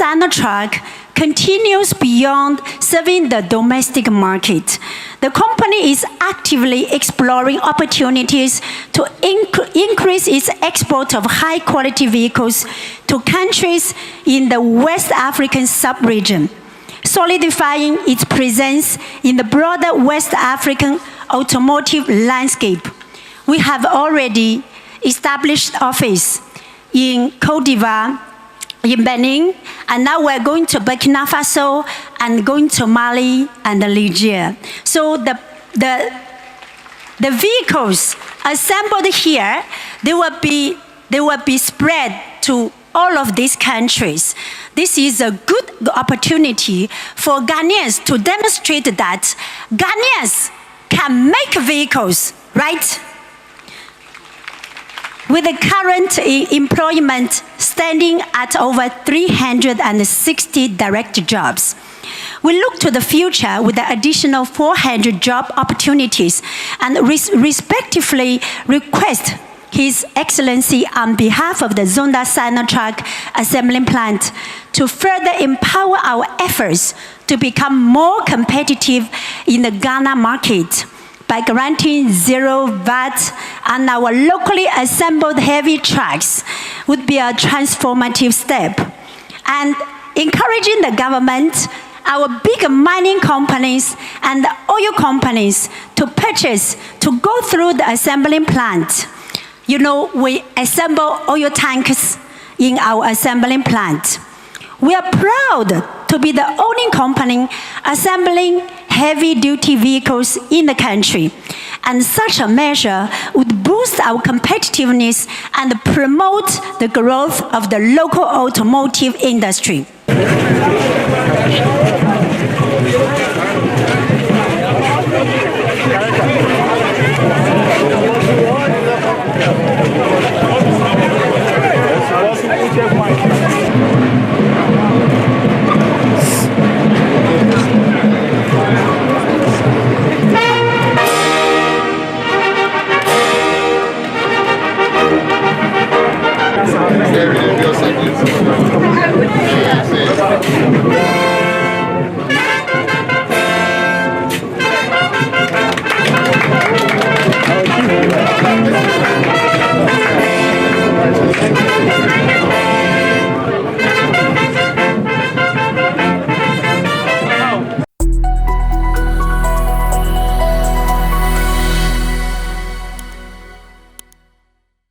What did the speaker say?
Sinotruk continues beyond serving the domestic market. The company is actively exploring opportunities to increase its export of high-quality vehicles to countries in the West African sub-region, solidifying its presence in the broader West African automotive landscape. We have already established office in Côte d'Ivoire, in Benin, and now we're going to Burkina Faso and going to Mali and Niger. So the vehicles assembled here, they will be spread to all of these countries. This is a good opportunity for Ghanaians to demonstrate that Ghanaians can make vehicles, right? With the current employment standing at over 360 direct jobs. We look to the future with the additional 400 job opportunities and respectively request His Excellency on behalf of the Zonda Sinotruk Assembly Plant to further empower our efforts to become more competitive in the Ghana market by granting zero VAT on our locally assembled heavy trucks would be a transformative step. And encouraging the government, our big mining companies and the oil companies to go through the assembling plant. You know, we assemble oil tanks in our assembling plant. We are proud to be the only company assembling heavy-duty vehicles in the country. And such a measure would boost our competitiveness and promote the growth of the local automotive industry. Deus